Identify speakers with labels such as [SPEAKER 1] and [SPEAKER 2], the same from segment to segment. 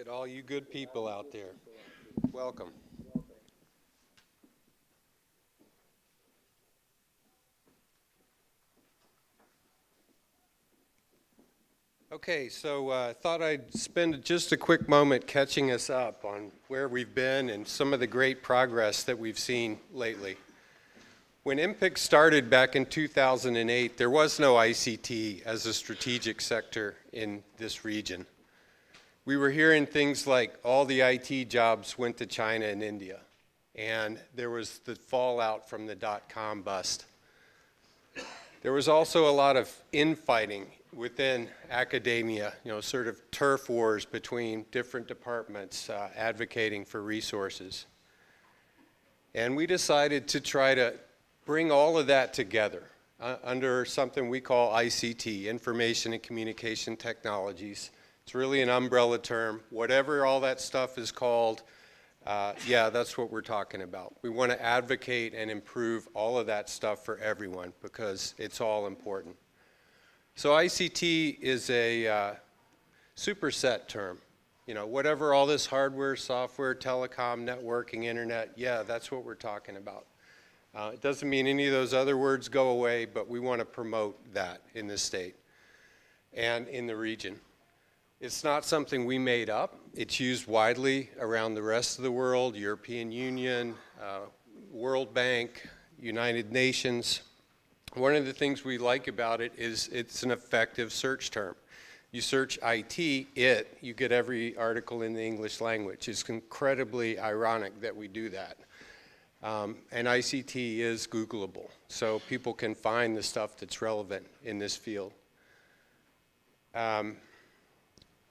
[SPEAKER 1] at all you good people out there. Welcome. Okay, so I thought I'd spend just a quick moment catching us up on where we've been and some of the great progress that we've seen lately. When MPICT started back in 2008, there was no ICT as a strategic sector in this region. We were hearing things like all the IT jobs went to China and India, and there was the fallout from the dot-com bust. There was also a lot of infighting within academia, sort of turf wars between different departments advocating for resources. And we decided to try to bring all of that together under something we call ICT, Information and Communication Technologies. It's really an umbrella term. Whatever all that stuff is called, yeah, that's what we're talking about. We want to advocate and improve all of that stuff for everyone because it's all important. So ICT is a superset term. Whatever all this hardware, software, telecom, networking, internet, yeah, that's what we're talking about. It doesn't mean any of those other words go away, but we want to promote that in the state and in the region. It's not something we made up. It's used widely around the rest of the world, European Union, World Bank, United Nations. One of the things we like about it is it's an effective search term. You search IT, you get every article in the English language. It's incredibly ironic that we do that. And ICT is Googleable, so people can find the stuff that's relevant in this field.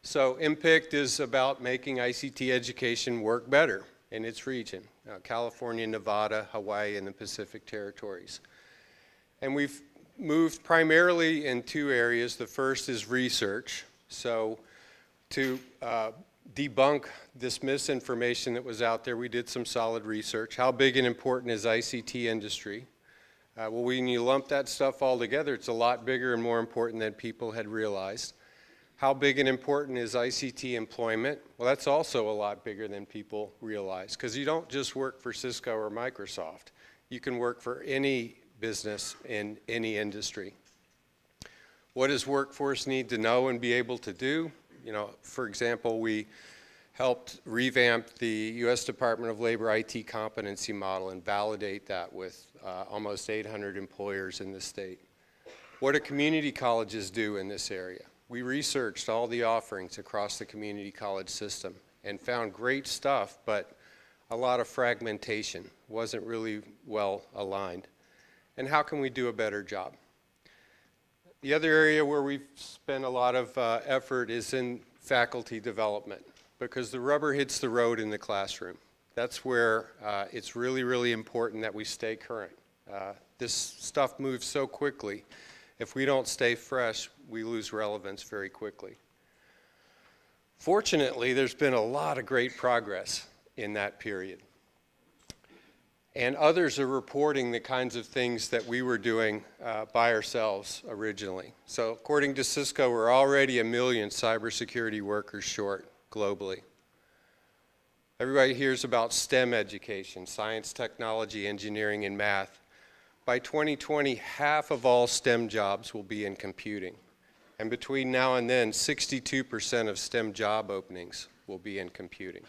[SPEAKER 1] So MPICT is about making ICT education work better in its region, California, Nevada, Hawaii, and the Pacific Territories. And we've moved primarily in two areas. The first is research. So to debunk this misinformation that was out there, we did some solid research. How big and important is ICT industry? Well, when you lump that stuff all together, it's a lot bigger and more important than people had realized. How big and important is ICT employment? Well, that's also a lot bigger than people realize, because you don't just work for Cisco or Microsoft. You can work for any business in any industry. What does Wrkfrce need to know and be able to do? For example, we helped revamp the U.S. Department of Labor IT competency model and validate that with almost 800 employers in the state. What do community colleges do in this area? We researched all the offerings across the community college system and found great stuff, but a lot of fragmentation, wasn't really well aligned. And how can we do a better job? The other area where we've spent a lot of effort is in faculty development, because the rubber hits the road in the classroom. That's where it's really, really important that we stay current. This stuff moves so quickly. If we don't stay fresh, we lose relevance very quickly. Fortunately, there's been a lot of great progress in that period. And others are reporting the kinds of things that we were doing by ourselves originally. So according to Cisco, we're already 1 million cybersecurity workers short globally. Everybody hears about STEM education, science, technology, engineering, and math. By 2020, half of all STEM jobs will be in computing. And between now and then, 62% of STEM job openings will be in computing.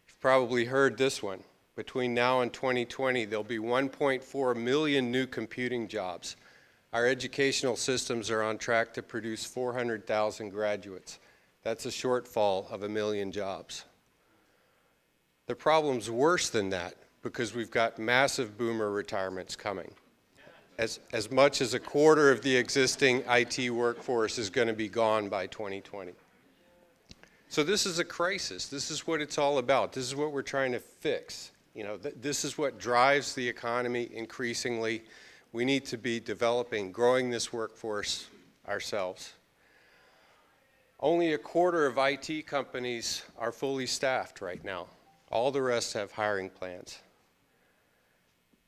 [SPEAKER 1] You've probably heard this one. Between now and 2020, there'll be 1.4 million new computing jobs. Our educational systems are on track to produce 400,000 graduates. That's a shortfall of 1 million jobs. The problem's worse than that, because we've got massive boomer retirements coming. As much as 1/4 of the existing IT workforce is going to be gone by 2020. So this is a crisis. This is what it's all about. This is what we're trying to fix. This is what drives the economy increasingly. We need to be developing, growing this workforce ourselves. Only 1/4 of IT companies are fully staffed right now. All the rest have hiring plans.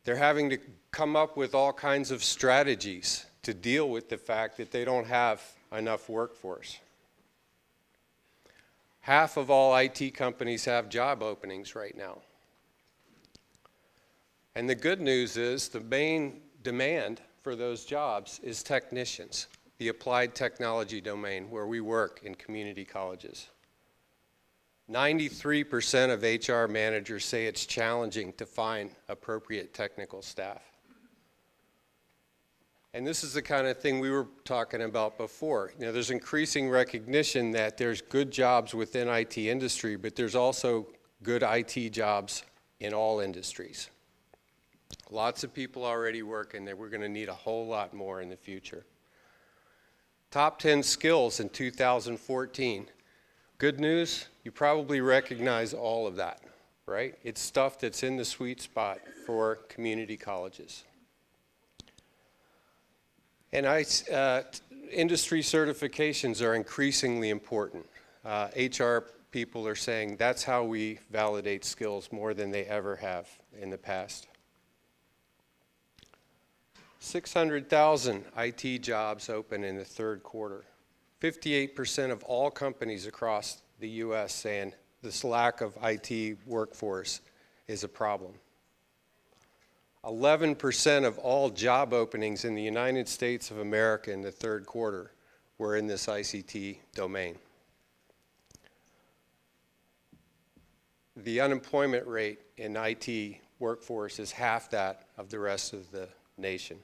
[SPEAKER 1] They're having to come up with all kinds of strategies to deal with the fact that they don't have enough workforce. Half of all IT companies have job openings right now. And the good news is the main demand for those jobs is technicians, the applied technology domain where we work in community colleges. 93% of HR managers say it's challenging to find appropriate technical staff. And this is the kind of thing we were talking about before. You know, there's increasing recognition that there's good jobs within IT industry, but there's also good IT jobs in all industries. Lots of people already working there. We're going to need a whole lot more in the future. Top 10 skills in 2014. Good news, you probably recognize all of that, right? It's stuff that's in the sweet spot for community colleges. And industry certifications are increasingly important. HR people are saying that's how we validate skills more than they ever have in the past. 600,000 IT jobs open in the third quarter. 58% of all companies across the U.S. saying this lack of IT workforce is a problem. 11% of all job openings in the United States of America in the third quarter were in this ICT domain. The unemployment rate in IT workforce is half that of the rest of the nation.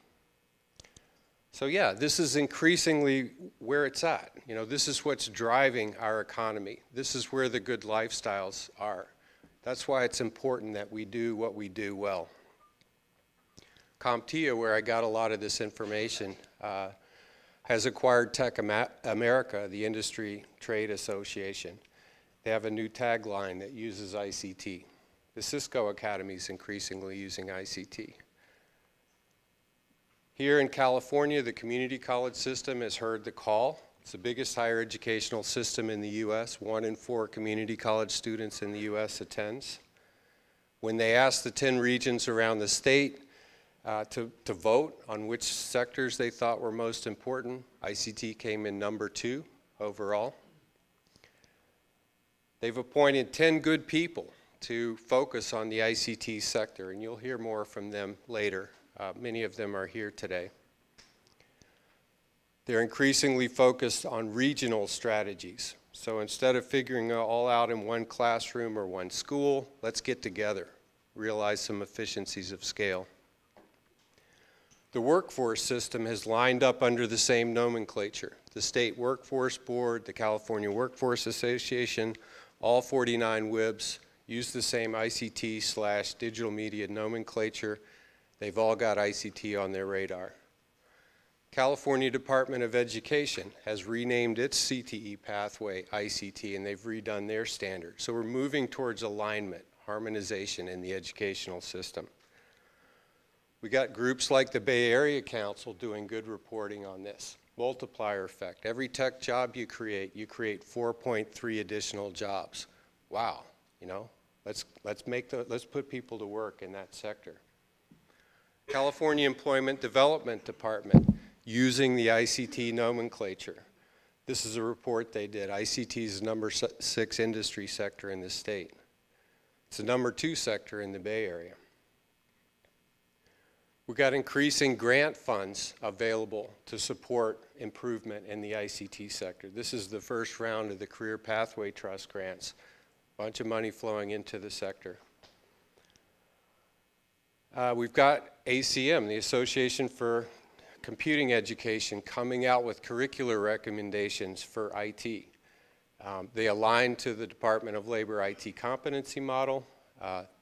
[SPEAKER 1] So yeah, this is increasingly where it's at. You know, this is what's driving our economy. This is where the good lifestyles are. That's why it's important that we do what we do well. CompTIA, where I got a lot of this information, has acquired Tech America, the industry trade association. They have a new tagline that uses ICT. The Cisco Academy is increasingly using ICT. Here in California, the community college system has heard the call. It's the biggest higher educational system in the U.S. 1 in 4 community college students in the U.S. attends. When they asked the 10 regions around the state to vote on which sectors they thought were most important, ICT came in number 2 overall. They've appointed 10 good people to focus on the ICT sector, and you'll hear more from them later. Many of them are here today. They're increasingly focused on regional strategies. So instead of figuring it all out in one classroom or one school, let's get together, realize some efficiencies of scale. The Wrkfrce system has lined up under the same nomenclature. The State Workforce Board, the California Workforce Association, all 49 WIBs use the same ICT/digital media nomenclature. They've all got ICT on their radar. California Department of Education has renamed its CTE pathway ICT, and they've redone their standard. So we're moving towards alignment, harmonization in the educational system. We got groups like the Bay Area Council doing good reporting on this. Multiplier effect. Every tech job you create 4.3 additional jobs. Wow, you know, let's put people to work in that sector. California Employment Development Department using the ICT nomenclature. This is a report they did. ICT is the number 6 industry sector in the state. It's the number 2 sector in the Bay Area. We've got increasing grant funds available to support improvement in the ICT sector. This is the first round of the Career Pathway Trust grants. A bunch of money flowing into the sector. We've got ACM, the Association for Computing Education, coming out with curricular recommendations for IT. They align to the Department of Labor IT competency model.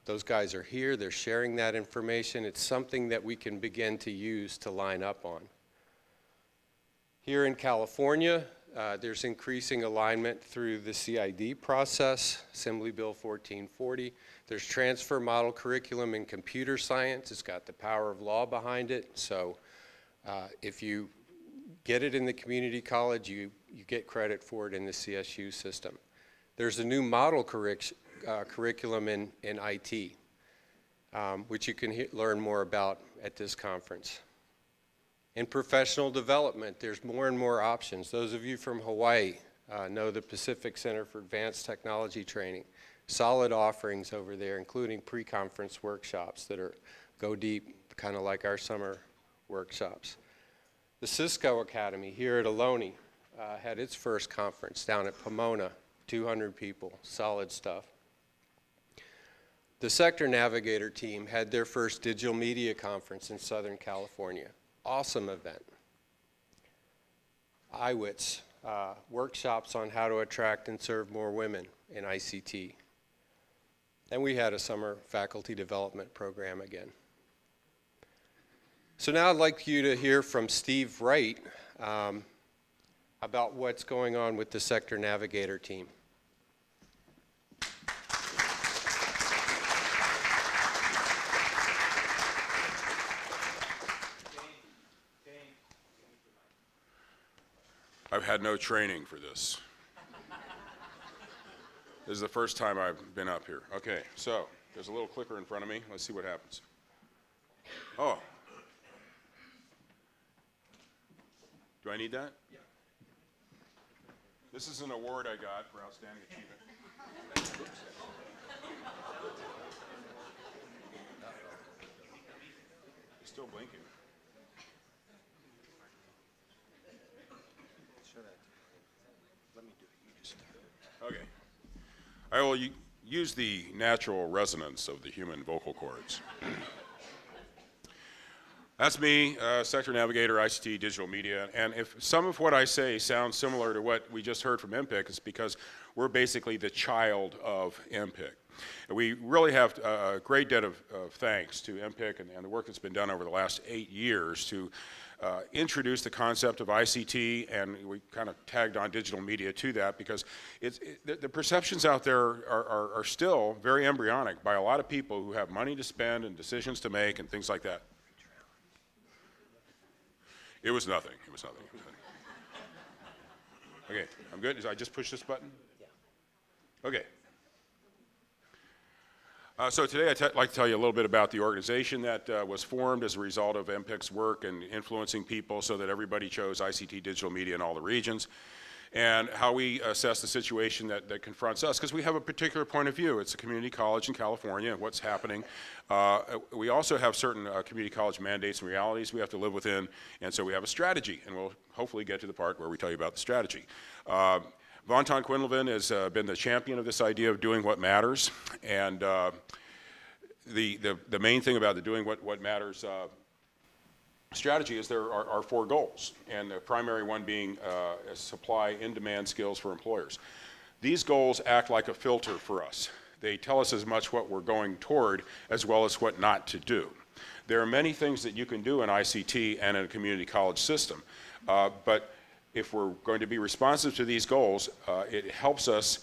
[SPEAKER 1] Those guys are here, they're sharing that information. It's something that we can begin to use to line up on. Here in California, there's increasing alignment through the CID process, Assembly Bill 1440. There's transfer model curriculum in computer science. It's got the power of law behind it. So if you get it in the community college, you get credit for it in the CSU system. There's a new model curriculum in IT, which you can learn more about at this conference. In professional development, there's more and more options. Those of you from Hawaii know the Pacific Center for Advanced Technology Training. Solid offerings over there, including pre-conference workshops that are go deep, kind of like our summer workshops. The Cisco Academy here at Ohlone had its first conference down at Pomona, 200 people, solid stuff. The Sector Navigator team had their first digital media conference in Southern California. Awesome event. IWITS, workshops on how to attract and serve more women in ICT. And we had a summer faculty development program again. So now I'd like you to hear from Steve Wright about what's going on with the Sector Navigator team.
[SPEAKER 2] I've had no training for this. This is the first time I've been up here. Okay, so there's a little clicker in front of me. Let's see what happens. Oh. Do I need that? Yeah. This is an award I got for outstanding achievement. It's still blinking. Okay. I will use the natural resonance of the human vocal cords. That's me, Sector Navigator, ICT, digital media, and if some of what I say sounds similar to what we just heard from MPICT, it's because we're basically the child of MPICT. And we really have a great debt of thanks to MPICT and the work that's been done over the last 8 years to introduce the concept of ICT, and we kind of tagged on digital media to that because the perceptions out there are still very embryonic by a lot of people who have money to spend and decisions to make and things like that. It was nothing. It was nothing. Okay, I'm good. Did I just push this button? Yeah. Okay. So today I'd like to tell you a little bit about the organization that was formed as a result of MPICT's work and influencing people so that everybody chose ICT digital media in all the regions, and how we assess the situation that confronts us, because we have a particular point of view. It's a community college in California, what's happening. We also have certain community college mandates and realities we have to live within, and so we have a strategy, and we'll hopefully get to the part where we tell you about the strategy. Vonton Quinlivan has been the champion of this idea of doing what matters, and the main thing about the doing what matters strategy is there are 4 goals, and the primary one being supply in-demand skills for employers. These goals act like a filter for us. They tell us as much what we're going toward as well as what not to do. There are many things that you can do in ICT and in a community college system, but if we're going to be responsive to these goals, it helps us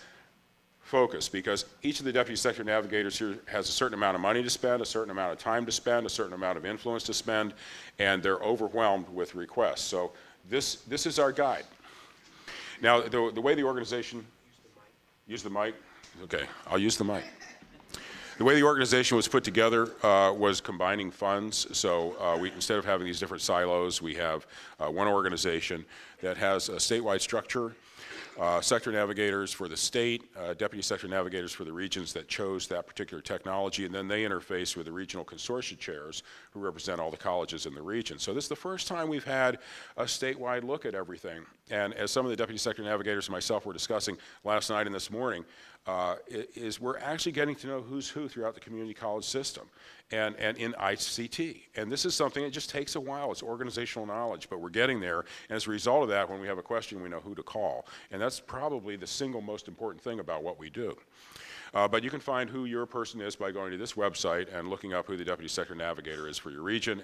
[SPEAKER 2] focus, because each of the deputy sector navigators here has a certain amount of money to spend, a certain amount of time to spend, a certain amount of influence to spend, and they're overwhelmed with requests. So this is our guide. Now, the way the organization... Use the mic? Okay, I'll use the mic. The way the organization was put together was combining funds. So instead of having these different silos, we have one organization that has a statewide structure, sector navigators for the state, deputy sector navigators for the regions that chose that particular technology, and then they interface with the regional consortia chairs who represent all the colleges in the region. So this is the first time we've had a statewide look at everything. And as some of the deputy sector navigators and myself were discussing last night and this morning, we're actually getting to know who's who throughout the community college system and in ICT. And this is something that just takes a while. It's organizational knowledge, but we're getting there. And as a result of that, when we have a question, we know who to call. And that's probably the single most important thing about what we do. But you can find who your person is by going to this website and looking up who the deputy sector navigator is for your region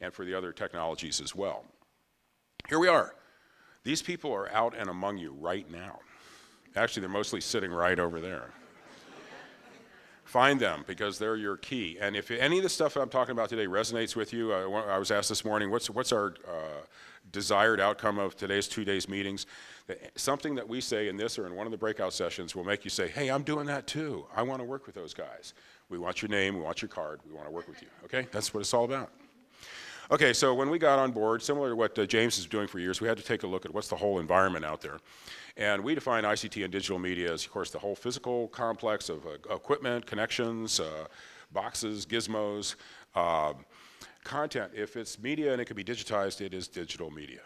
[SPEAKER 2] and for the other technologies as well. Here we are. These people are out and among you right now. Actually, they're mostly sitting right over there. Find them, because they're your key. And if any of the stuff I'm talking about today resonates with you, I was asked this morning, what's our desired outcome of today's 2 days meetings? Something that we say in this or in one of the breakout sessions will make you say, hey, I'm doing that too. I want to work with those guys. We want your name, we want your card, we want to work with you. Okay? That's what it's all about. Okay, so when we got on board, similar to what James is doing for years, we had to take a look at what's the whole environment out there. And we define ICT and digital media as, of course, the whole physical complex of equipment, connections, boxes, gizmos, content. If it's media and it can be digitized, it is digital media,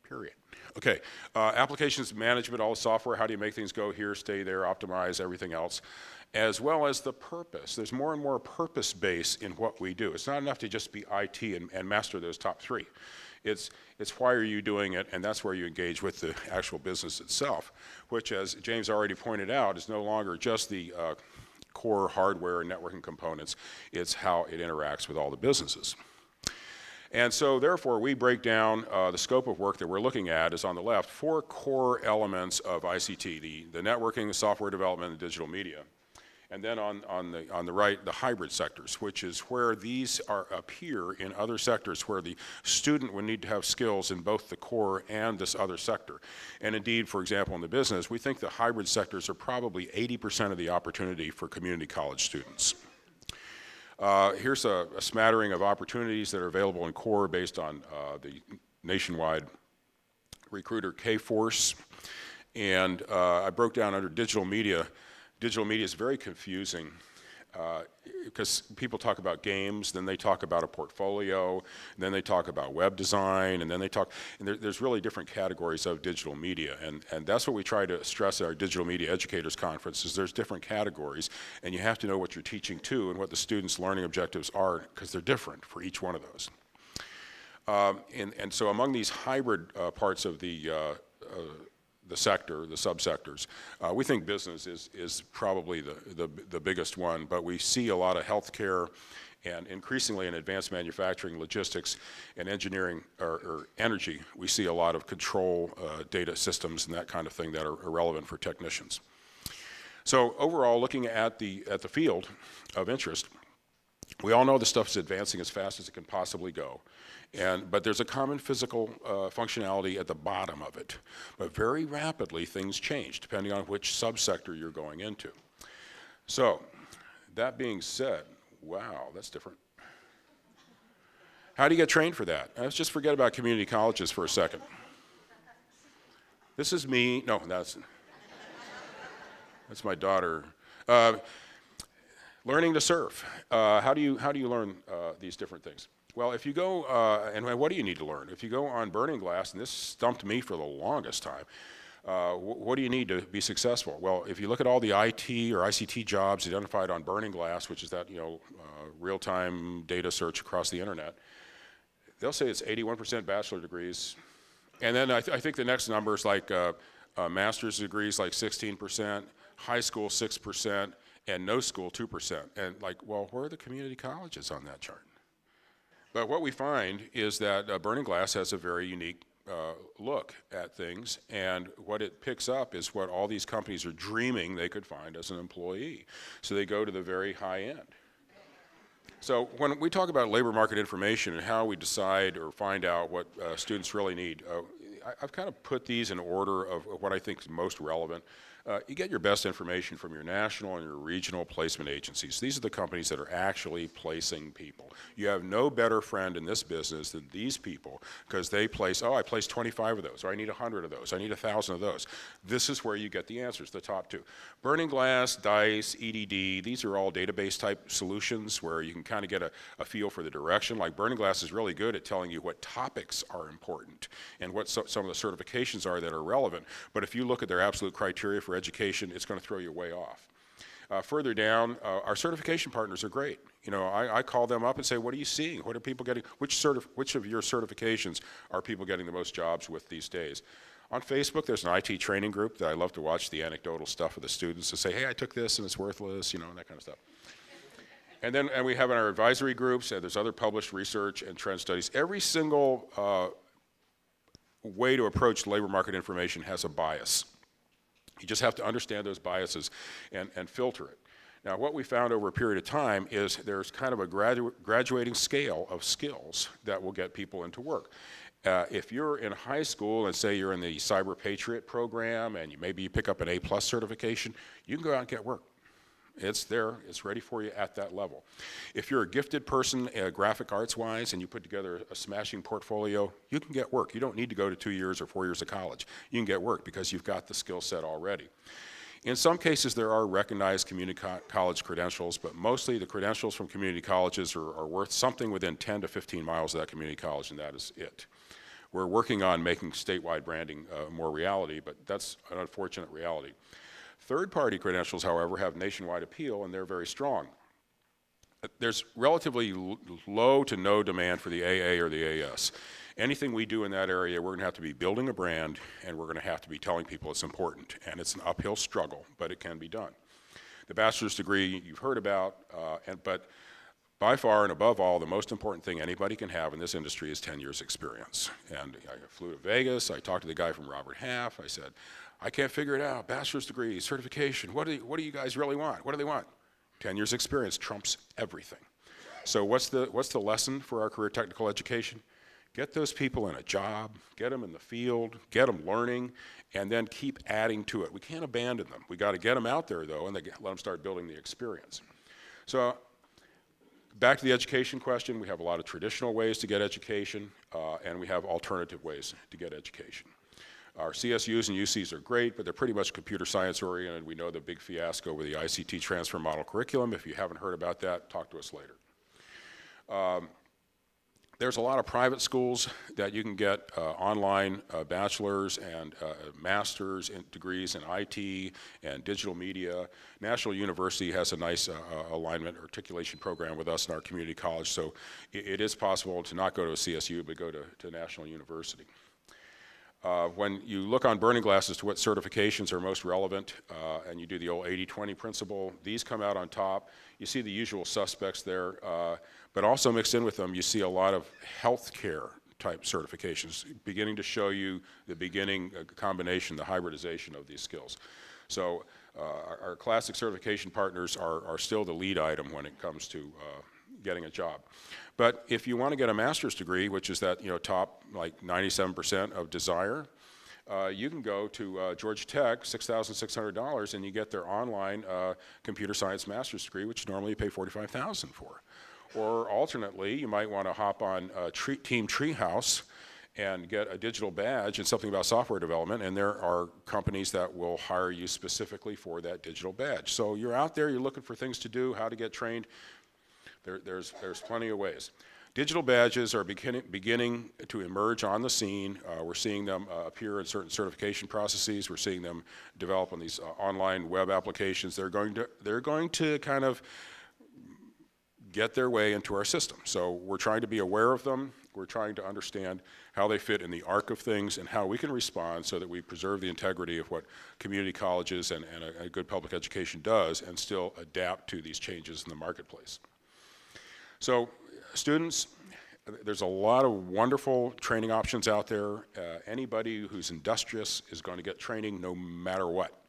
[SPEAKER 2] period. Okay, applications management, all the software, how do you make things go here, stay there, optimize, everything else, as well as the purpose. There's more and more purpose base in what we do. It's not enough to just be IT and master those top three. It's why are you doing it, and that's where you engage with the actual business itself, which, as James already pointed out, is no longer just the core hardware and networking components. It's how it interacts with all the businesses. And so, therefore, we break down the scope of work that we're looking at is on the left, 4 core elements of ICT, the networking, the software development, and digital media. And then on the right, the hybrid sectors, which is where these appear in other sectors where the student would need to have skills in both the core and this other sector. And indeed, for example, in the business, we think the hybrid sectors are probably 80% of the opportunity for community college students. Here's a smattering of opportunities that are available in core based on the nationwide recruiter Kforce. And I broke down under digital media. Digital media is very confusing because people talk about games, then they talk about a portfolio, then they talk about web design, and then they talk, and there's really different categories of digital media. And that's what we try to stress at our Digital Media Educators Conference is there's different categories, and you have to know what you're teaching to and what the students' learning objectives are because they're different for each one of those. And so among these hybrid parts of the sector, the subsectors. We think business is probably the biggest one, but we see a lot of healthcare and increasingly in advanced manufacturing, logistics, and engineering or energy. We see a lot of control data systems and that kind of thing that are relevant for technicians. So overall, looking at the field of interest, we all know the stuff is advancing as fast as it can possibly go. But there's a common physical functionality at the bottom of it. But very rapidly, things change depending on which subsector you're going into. So, that being said, wow, that's different. How do you get trained for that? Let's just forget about community colleges for a second. This is me. No, that's my daughter. Learning to surf. How do you learn these different things? Well, if you go, and what do you need to learn? If you go on Burning Glass, and this stumped me for the longest time, what do you need to be successful? Well, if you look at all the IT or ICT jobs identified on Burning Glass, which is that real-time data search across the internet, they'll say it's 81% bachelor degrees, and then I think the next number is like master's degrees, like 16%, high school 6%, and no school 2%. And like, well, where are the community colleges on that chart? But what we find is that Burning Glass has a very unique look at things, and what it picks up is what all these companies are dreaming they could find as an employee. So they go to the very high end. So when we talk about labor market information and how we decide or find out what students really need, I've kind of put these in order of what I think is most relevant. You get your best information from your national and your regional placement agencies. These are the companies that are actually placing people. You have no better friend in this business than these people because they place, oh, I placed 25 of those, or I need 100 of those, I need 1,000 of those. This is where you get the answers, the top two. Burning Glass, DICE, EDD, these are all database type solutions where you can kind of get a feel for the direction. Like Burning Glass is really good at telling you what topics are important and what some of the certifications are that are relevant. But if you look at their absolute criteria for education, it's going to throw you way off. Further down, our certification partners are great. You know, I call them up and say, what are you seeing? What are people getting? Which of your certifications are people getting the most jobs with these days? On Facebook, there's an IT training group that I love to watch the anecdotal stuff of the students to say, hey, I took this and it's worthless, you know, and that kind of stuff. And we have in our advisory groups, and there's other published research and trend studies. Every single way to approach labor market information has a bias. You just have to understand those biases and filter it. Now, what we found over a period of time is there's kind of a graduating scale of skills that will get people into work. If you're in high school and say you're in the Cyber Patriot program and maybe you pick up an A+ certification, you can go out and get work. It's there, it's ready for you at that level. If you're a gifted person, graphic arts-wise, and you put together a smashing portfolio, you can get work. You don't need to go to 2 years or 4 years of college. You can get work because you've got the skill set already. In some cases, there are recognized community college credentials, but mostly the credentials from community colleges are worth something within 10 to 15 miles of that community college, and that is it. We're working on making statewide branding more reality, but that's an unfortunate reality. Third-party credentials, however, have nationwide appeal, and they're very strong. There's relatively low to no demand for the AA or the AS. Anything we do in that area, we're going to have to be building a brand, and we're going to have to be telling people it's important. And it's an uphill struggle, but it can be done. The bachelor's degree you've heard about, but by far and above all, the most important thing anybody can have in this industry is 10 years experience. And I flew to Vegas. I talked to the guy from Robert Half. I said, I can't figure it out. Bachelor's degree, certification. What do you guys really want? What do they want? 10 years experience trumps everything. So what's the lesson for our career technical education? Get those people in a job, get them in the field, get them learning, and then keep adding to it. We can't abandon them. We got to get them out there, though, and let them start building the experience. So back to the education question, we have a lot of traditional ways to get education, and we have alternative ways to get education. Our CSUs and UCs are great, but they're pretty much computer science oriented. We know the big fiasco with the ICT transfer model curriculum. If you haven't heard about that, talk to us later. There's a lot of private schools that you can get online bachelor's and master's in degrees in IT and digital media. National University has a nice alignment articulation program with us in our community college, so it is possible to not go to a CSU but go to National University. When you look on Burning Glass as to what certifications are most relevant, and you do the old 80-20 principle, these come out on top. You see the usual suspects there, but also mixed in with them, you see a lot of healthcare type certifications beginning to show you the beginning combination, the hybridization of these skills. So our classic certification partners are still the lead item when it comes to getting a job. But if you want to get a master's degree, which is that top like 97% of desire, you can go to Georgia Tech, $6,600, and you get their online computer science master's degree, which normally you pay $45,000 for. Or alternately, you might want to hop on Team Treehouse and get a digital badge and something about software development, and there are companies that will hire you specifically for that digital badge. So you're out there, you're looking for things to do, how to get trained. There's plenty of ways. Digital badges are beginning to emerge on the scene. We're seeing them appear in certain certification processes. We're seeing them develop on these online web applications. They're going to kind of get their way into our system. So we're trying to be aware of them. We're trying to understand how they fit in the arc of things and how we can respond so that we preserve the integrity of what community colleges and a good public education does and still adapt to these changes in the marketplace. So students, there's a lot of wonderful training options out there. Anybody who's industrious is going to get training no matter what.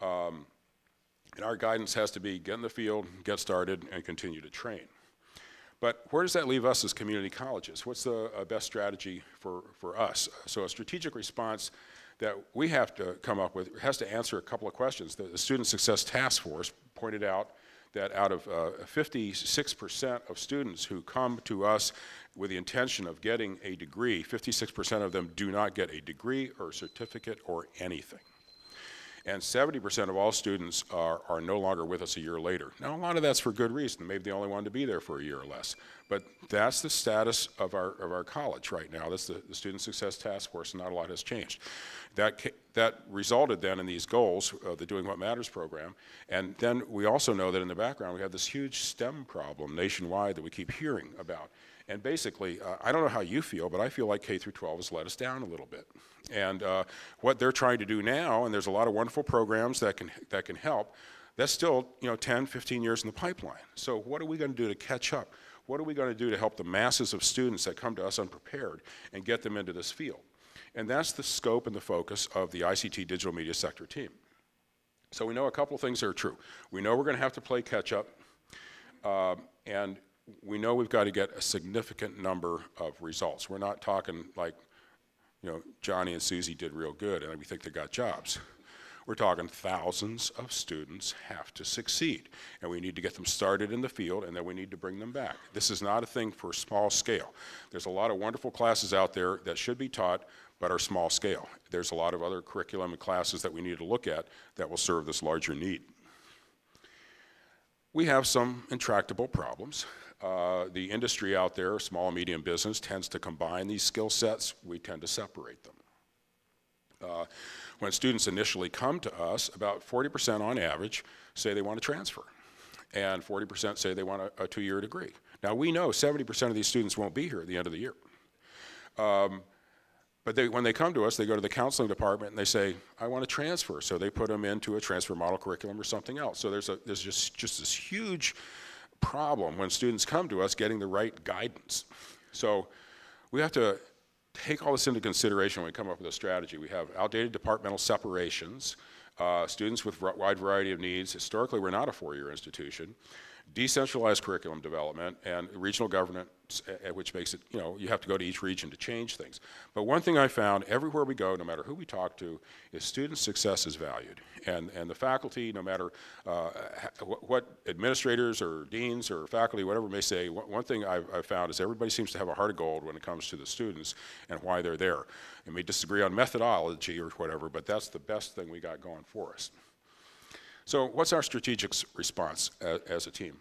[SPEAKER 2] And our guidance has to be get in the field, get started, and continue to train. But where does that leave us as community colleges? What's the best strategy for us? So a strategic response that we have to come up with has to answer a couple of questions. The Student Success Task Force pointed out that out of 56% of students who come to us with the intention of getting a degree, 56% of them do not get a degree or a certificate or anything. And 70% of all students are no longer with us a year later. Now, a lot of that's for good reason. Maybe they only wanted to be there for a year or less. But that's the status of our college right now. That's the Student Success Task Force, and not a lot has changed. That resulted then in these goals of the Doing What Matters program. And then we also know that in the background we have this huge STEM problem nationwide that we keep hearing about. And basically, I don't know how you feel, but I feel like K through 12 has let us down a little bit. And what they're trying to do now, and there's a lot of wonderful programs that can help, that's still 10, 15 years in the pipeline. So what are we going to do to catch up? What are we going to do to help the masses of students that come to us unprepared and get them into this field? And that's the scope and the focus of the ICT digital media sector team. So we know a couple things are true. We know we're going to have to play catch up, and we know we've got to get a significant number of results. We're not talking like, Johnny and Susie did real good and we think they got jobs. We're talking thousands of students have to succeed, and we need to get them started in the field, and then we need to bring them back. This is not a thing for small scale. There's a lot of wonderful classes out there that should be taught, but are small scale. There's a lot of other curriculum and classes that we need to look at that will serve this larger need. We have some intractable problems. The industry out there, small and medium business, tends to combine these skill sets. We tend to separate them. When students initially come to us, about 40% on average say they want to transfer, and 40% say they want a 2-year degree. Now we know 70% of these students won't be here at the end of the year. But when they come to us, they go to the counseling department and they say, I want to transfer. So they put them into a transfer model curriculum or something else. So there's just this huge problem when students come to us getting the right guidance. So we have to take all this into consideration when we come up with a strategy. We have outdated departmental separations, students with a wide variety of needs. Historically, we're not a 4-year institution. Decentralized curriculum development and regional governance, which makes it, you have to go to each region to change things. But one thing I found everywhere we go, no matter who we talk to, is student success is valued. And the faculty, no matter what administrators or deans or faculty, whatever may say, one thing I've found is everybody seems to have a heart of gold when it comes to the students and why they're there. And we disagree on methodology or whatever, but that's the best thing we got going for us. So what's our strategic response as a team?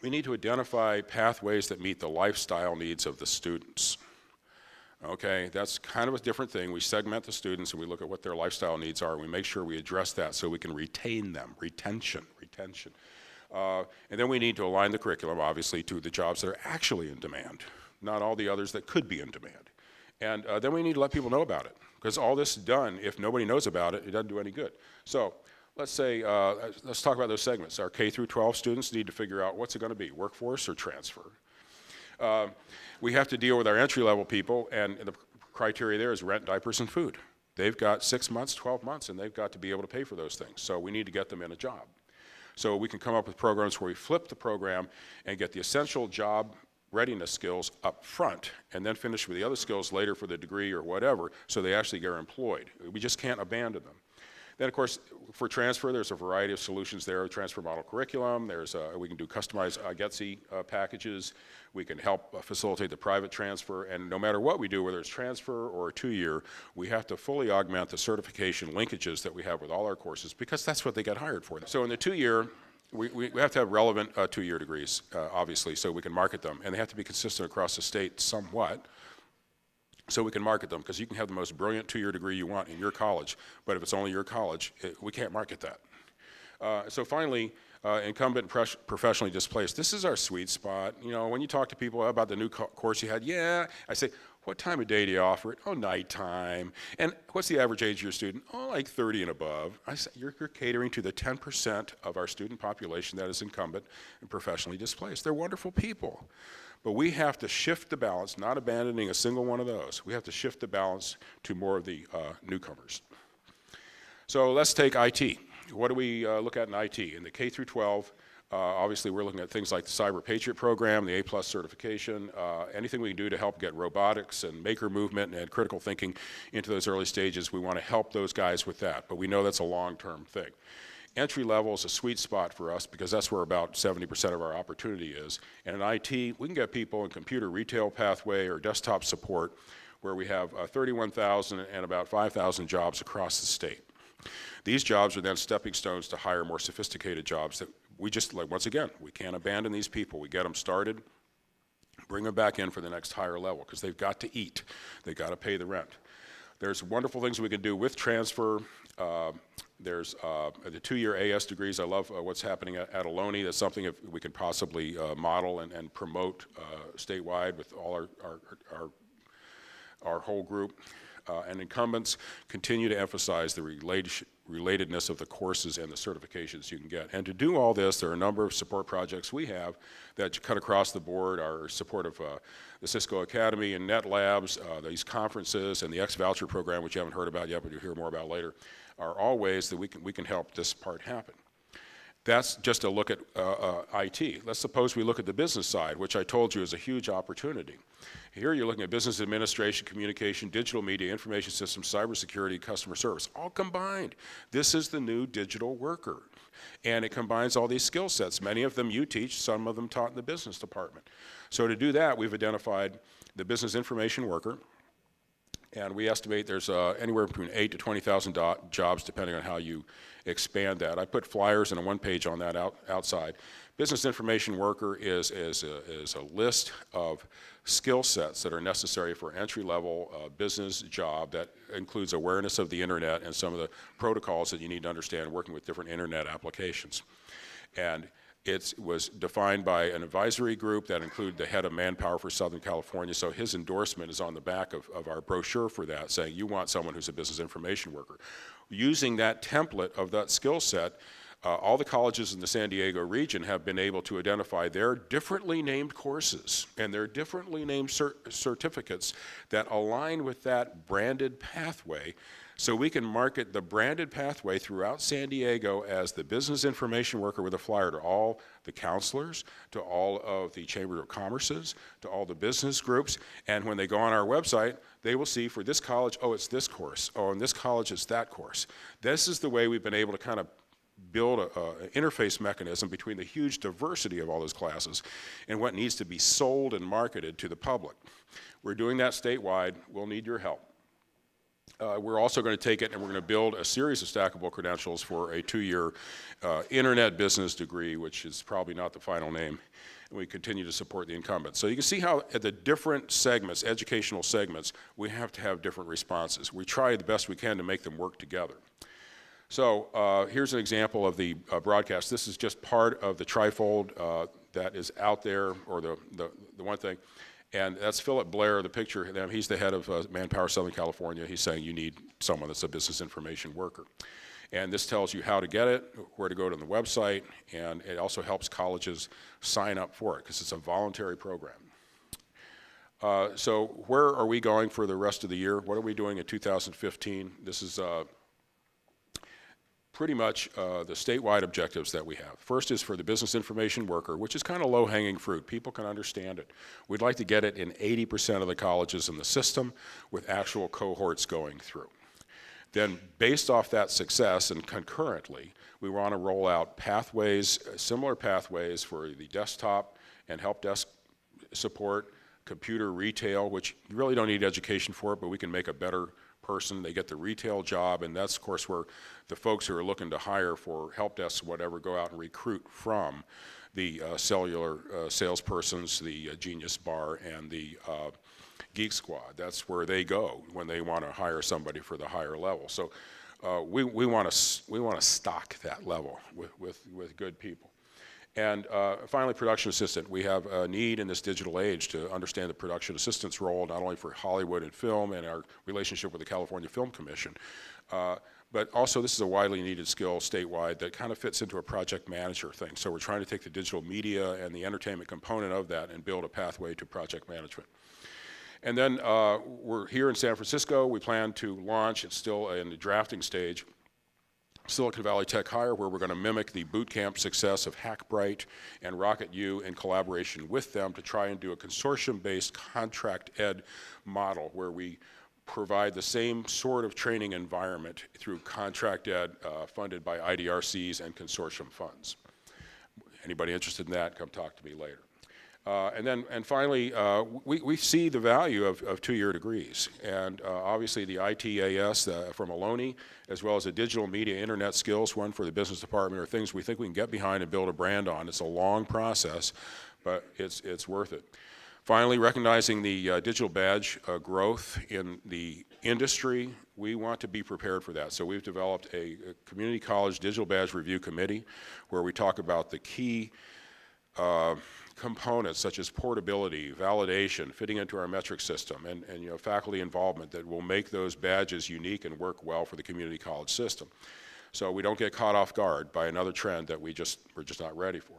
[SPEAKER 2] We need to identify pathways that meet the lifestyle needs of the students. Okay, that's kind of a different thing. We segment the students and we look at what their lifestyle needs are. And we make sure we address that so we can retain them, retention. And then we need to align the curriculum, obviously, to the jobs that are actually in demand, not all the others that could be in demand. And then we need to let people know about it, because all this is done, if nobody knows about it, it doesn't do any good. So let's say, let's talk about those segments. Our K through 12 students need to figure out what's it going to be, workforce or transfer. We have to deal with our entry-level people, and the criteria there is rent, diapers, and food. They've got 6 months, 12 months, and they've got to be able to pay for those things. So we need to get them in a job. So we can come up with programs where we flip the program and get the essential job readiness skills up front, and then finish with the other skills later for the degree or whatever, so they actually get employed. We just can't abandon them. Then, of course, for transfer, there's a variety of solutions there. Transfer model curriculum. We can do customized ICT packages. We can help facilitate the private transfer. And no matter what we do, whether it's transfer or a 2-year, we have to fully augment the certification linkages that we have with all our courses, because that's what they get hired for. So in the 2-year, we have to have relevant 2-year degrees, obviously, so we can market them. And they have to be consistent across the state somewhat, so we can market them, because you can have the most brilliant 2-year degree you want in your college, but if it's only your college, we can't market that. So finally, incumbent professionally displaced. This is our sweet spot. When you talk to people about the new course you had, I say, what time of day do you offer it? Oh, nighttime. And what's the average age of your student? Oh, like 30 and above. I say, you're catering to the 10% of our student population that is incumbent and professionally displaced. They're wonderful people. But we have to shift the balance, not abandoning a single one of those. We have to shift the balance to more of the newcomers. So let's take IT. What do we look at in IT? In the K through 12, obviously we're looking at things like the Cyber Patriot program, the A+ certification, anything we can do to help get robotics and maker movement and critical thinking into those early stages. We want to help those guys with that, but we know that's a long-term thing. Entry level is a sweet spot for us, because that's where about 70% of our opportunity is. And in IT, we can get people in computer retail pathway or desktop support, where we have 31,000 and about 5,000 jobs across the state. These jobs are then stepping stones to hire more sophisticated jobs that we just, like, once again, we can't abandon these people. We get them started, bring them back in for the next higher level, because they've got to eat. They've got to pay the rent. There's wonderful things we can do with transfer. There's the 2-year AS degrees. I love what's happening at Ohlone. That's something if we could possibly model and promote statewide with all our whole group. And incumbents continue to emphasize the relatedness of the courses and the certifications you can get. And to do all this, there are a number of support projects we have that cut across the board. Our support of the Cisco Academy and Net Labs, these conferences, and the X-Voucher program, which you haven't heard about yet, but you'll hear more about later, are all ways that we can help this part happen. That's just a look at IT. Let's suppose we look at the business side, which I told you is a huge opportunity. Here you're looking at business administration, communication, digital media, information systems, cybersecurity, customer service, all combined. This is the new digital worker. And it combines all these skill sets. Many of them you teach, some of them taught in the business department. So to do that, we've identified the business information worker, and we estimate there's anywhere between 8,000 to 20,000 jobs, depending on how you expand that. I put flyers and a one-page on that outside. Business information worker is a list of skill sets that are necessary for entry-level business job that includes awareness of the internet and some of the protocols that you need to understand working with different internet applications. And it was defined by an advisory group that included the head of manpower for Southern California, so his endorsement is on the back of our brochure for that, saying you want someone who's a business information worker. Using that template of that skill set, all the colleges in the San Diego region have been able to identify their differently named courses and their differently named certificates that align with that branded pathway, so we can market the branded pathway throughout San Diego as the business information worker with a flyer to all the counselors, to all of the Chamber of Commerce's, to all the business groups, and when they go on our website, they will see for this college, oh, it's this course, oh, in this college, it's that course. This is the way we've been able to kind of build an interface mechanism between the huge diversity of all those classes and what needs to be sold and marketed to the public. We're doing that statewide. We'll need your help. We're also going to take it and we're going to build a series of stackable credentials for a 2-year internet business degree, which is probably not the final name, and we continue to support the incumbents. So you can see how at the different segments, educational segments, we have to have different responses. We try the best we can to make them work together. So here's an example of the broadcast. This is just part of the trifold that is out there, or the one thing. And that's Philip Blair, the picture. He's the head of Manpower Southern California. He's saying you need someone that's a business information worker. And this tells you how to get it, where to go to the website, and it also helps colleges sign up for it because it's a voluntary program. So where are we going for the rest of the year? What are we doing in 2015? This is pretty much the statewide objectives that we have. First is for the business information worker, which is kind of low-hanging fruit. People can understand it. We'd like to get it in 80% of the colleges in the system with actual cohorts going through. Then based off that success and concurrently, we want to roll out pathways, similar pathways for the desktop and help desk support, computer retail, which you really don't need education for it, but we can make a better person. They get the retail job, and that's, of course, where the folks who are looking to hire for help desks, whatever, go out and recruit from the cellular salespersons, the Genius Bar, and the Geek Squad. That's where they go when they want to hire somebody for the higher level. So we want to stock that level with good people. And finally, production assistant. We have a need in this digital age to understand the production assistant's role, not only for Hollywood and film and our relationship with the California Film Commission, but also this is a widely needed skill statewide that kind of fits into a project manager thing. So we're trying to take the digital media and the entertainment component of that and build a pathway to project management. And then we're here in San Francisco. We plan to launch, it's still in the drafting stage, Silicon Valley Tech Hire, where we're going to mimic the boot camp success of HackBright and RocketU in collaboration with them to try and do a consortium-based contract ed model where we provide the same sort of training environment through contract ed funded by IDRCs and consortium funds. Anybody interested in that, come talk to me later. And finally, we see the value of 2-year degrees. And obviously the ITAS from Ohlone, as well as the digital media internet skills one for the business department, are things we think we can get behind and build a brand on. It's a long process, but it's worth it. Finally, recognizing the digital badge growth in the industry, we want to be prepared for that. So we've developed a community college digital badge review committee where we talk about the key components such as portability, validation, fitting into our metric system, and faculty involvement that will make those badges unique and work well for the community college system. So we don't get caught off guard by another trend that we're just not ready for.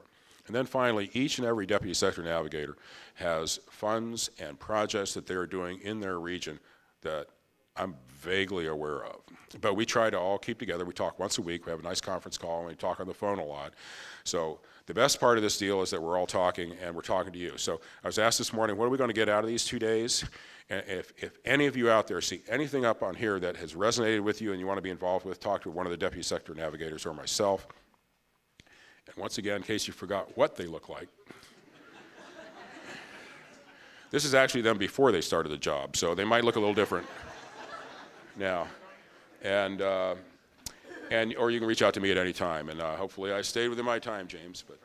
[SPEAKER 2] And then finally, each and every deputy sector navigator has funds and projects that they're doing in their region that I'm vaguely aware of. But we try to all keep together. We talk once a week. We have a nice conference call, and we talk on the phone a lot. So the best part of this deal is that we're all talking, and we're talking to you. So I was asked this morning, what are we going to get out of these 2 days? And if any of you out there see anything up on here that has resonated with you and you want to be involved with, talk to one of the deputy sector navigators or myself. And once again, in case you forgot what they look like, this is actually them before they started the job, so they might look a little different now. Or you can reach out to me at any time, and hopefully I stayed within my time, James. But